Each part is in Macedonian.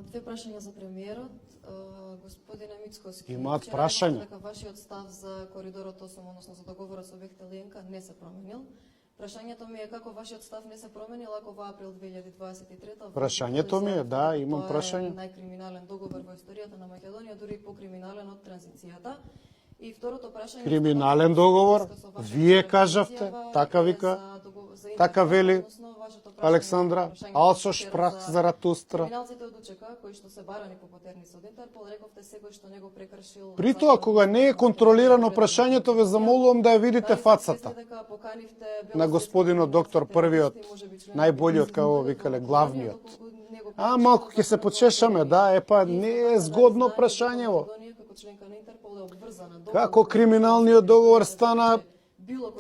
Две прашања за премиерот. Господине Мицкоски, Имаат вчера прашања. рековте дека вашиот став за коридорот 8, односно за договорот со објектите Ленка не се променил. Прашањето ми е како вашиот став не се променил ако во април 2023 Прашањето ми е, да, имам прашање. Тоа е најкриминален договор во историјата на Македонија, дури и покриминален од транзицијата. И второто прашање... Криминален договор, вие кажавте, така вика, така вели Александра, алсо шпрах Заратустра. Криминалците од УЧК, кои што се барани по потерници од Интерпол, рековте секој што не го прекршил... При тоа, кога не е контролирано прашањето, ве замолувам да ја видите фацата на господинот доктор првиот, најболиот, како викале, главниот. Малку ќе се почешаме, да, епа, не е згодно прашањево. Како криминалниот договор стана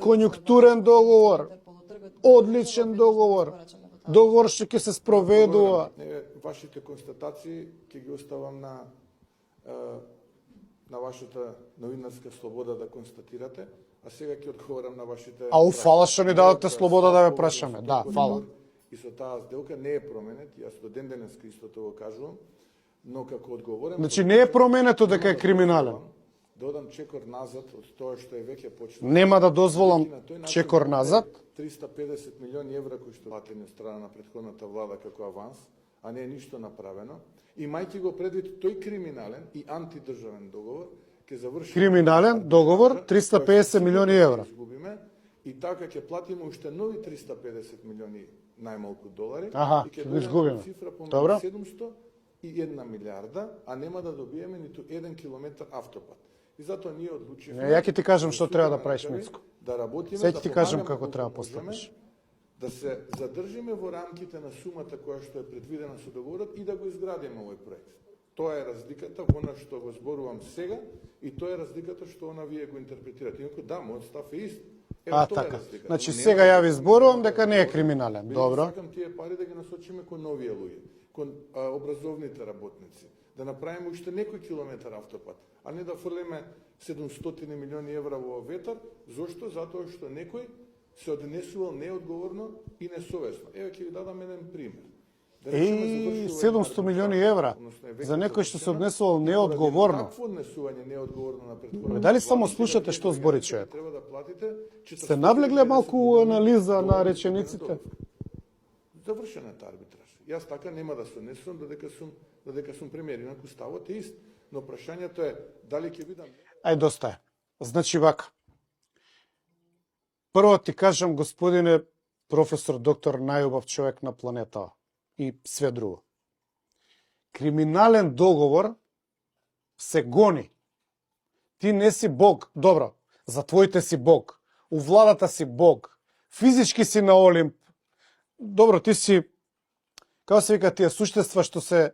конјунктурен договор, одличен договор, договор што ќе се спроведува. Вашите констатации ќе ги оставам на вашата новинарска слобода да констатирате, а сега ќе одговорам на вашите... Фала што ни дадете слобода да ве прашаме, да, фала. И со таа сделка не е променет, јас до ден денеска истото го кажувам, но како одговорам... Значи не е променето дека е криминален. Додам чекор назад од тоа што е веќе почнато. Нема да дозволам чекор назад. 350 милиони евра кои што платени од страна на претходната влада како аванс, а не е ништо направено. Имајќи го предвид тој криминален и антидржавен договор, ќе заврши... Криминален договор, 350 милиони евра. И така ќе платиме уште нови 350 милиони најмалку долари. И ќе изгубиме. Цифра по Добро. 701 милиарда, а нема да добиеме ниту 1 километар автопат. И затоа ние одлучивме... Ја ќе ти кажам што треба да правиш, Мицко. Да работиме, Сега да ти кажам помагаме како треба колку постапиш. Да се задржиме во рамките на сумата која што е предвидена со договорот и да го изградиме овој проект. Тоа е разликата во она што го зборувам сега и тоа е разликата што она вие го интерпретирате. Инаку да, мојот став е ист. Така. Значи сега ја ви зборувам дека не е криминален. Добро. Сакам тие пари да ги насочиме кон новија луѓе, кон образовните работници, да направиме уште некој километар автопат, а не да фрлиме 700 милиони евра во ветар. Зошто? Затоа што некој се однесувал неодговорно и несовесно. Еве ќе ви дадам еден пример. 700 милиони евра за некој што се однесувал неодговорно. Какво однесување неодговорно на претходно? Дали само слушате што збори човек? Треба да платите. Се навлегле малку у анализа на речениците? Завршена е арбитраж. Јас така нема да се однесувам додека сум премиер, инаку ставот е ист, но прашањето е дали ќе видам... Доста е. Значи вака. Прво ти кажам, господине професор доктор, најубав човек на планетава и све друго. Криминален договор се гони. Ти не си Бог, добро, за твоите си Бог, у владата си Бог, физички си на Олимп. Добро, ти си, како се вика, тие суштества што се,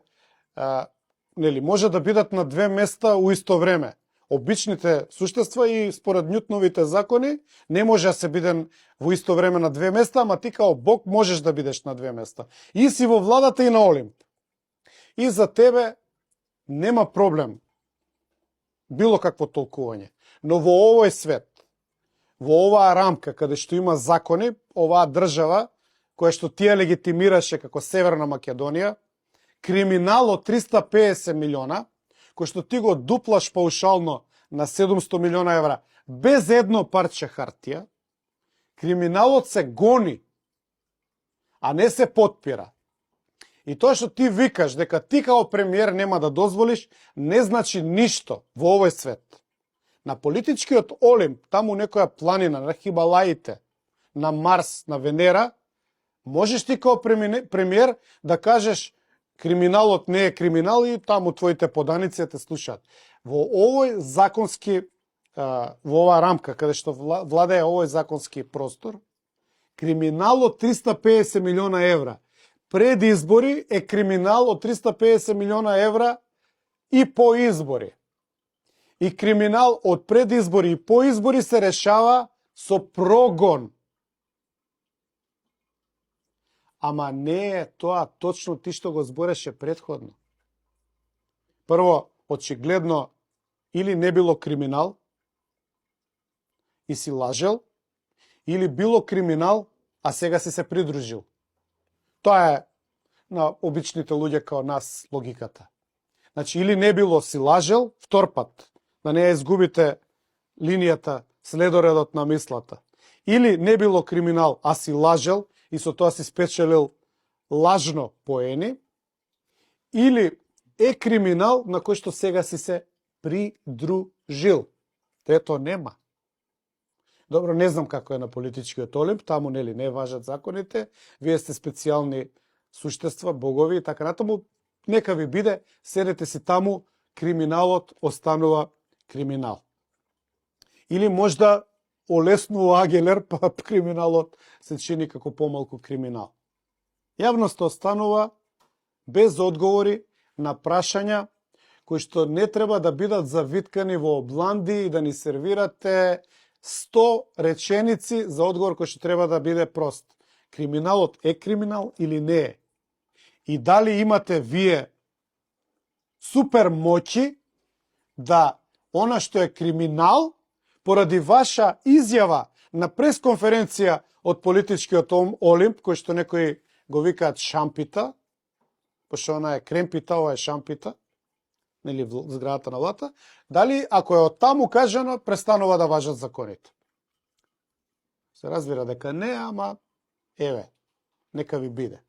може да бидат на две места у исто време. Обичните суштества и според Њутновите закони не може да се биде во исто време на две места, ама ти као Бог можеш да бидеш на две места. И си во владата и на Олимп. И за тебе нема проблем било какво толкување. Но во овој свет, во оваа рамка каде што има закони, оваа држава која што ти ја легитимираше како Северна Македонија, криминал од 350 милиона, кој што ти го дуплаш паушално на 700 милиона евра без едно парче хартија, криминалот се гони, а не се потпира. И тоа што ти викаш дека ти као премиер нема да дозволиш, не значи ништо во овој свет. На политичкиот Олимп, таму некоја планина, на Хибалаите, на Марс, на Венера, можеш ти као премиер да кажеш криминалот не е криминал и таму твоите поданици те слушаат. Во овој законски, во оваа рамка, каде што владее овој законски простор, криминалот 350 милиона евра пред избори е криминал од 350 милиона евра и по избори. И криминал од пред избори и по избори се решава со прогон. Ама не е тоа точно ти што го збореше предходно. Прво, очигледно, или не било криминал и си лажел, или било криминал, а сега си се придружил. Тоа е на обичните луѓе као нас логиката. Значи, или не било си лажел, втор пат, да не ја изгубите линијата, следоредот на мислата. Или не било криминал, а си лажел и со тоа си спечелил лажно поени, или е криминал на кој што сега си се придружил. Трето нема. Добро, не знам како е на политичкиот олимп, таму нели не важат законите, вие сте специјални суштества, богови и така натаму, нека ви биде, седете си таму, криминалот останува криминал. Или можда олеснува Агелер, па криминалот се чини како помалку криминал. Јавноста останува без одговори на прашања кои што не треба да бидат завиткани во обланди и да ни сервирате 100 реченици за одговор кој што треба да биде прост. Криминалот е криминал или не е? И дали имате вие супер моќи да она што е криминал, поради ваша изјава на пресконференција од политичкиот олимп, кој што некои го викаат шампита, пошто она е кремпита, ова е шампита, нели в зградата на влата, дали ако е од таму кажано, престанува да важат законите. Се разбира дека не, ама еве, нека ви биде.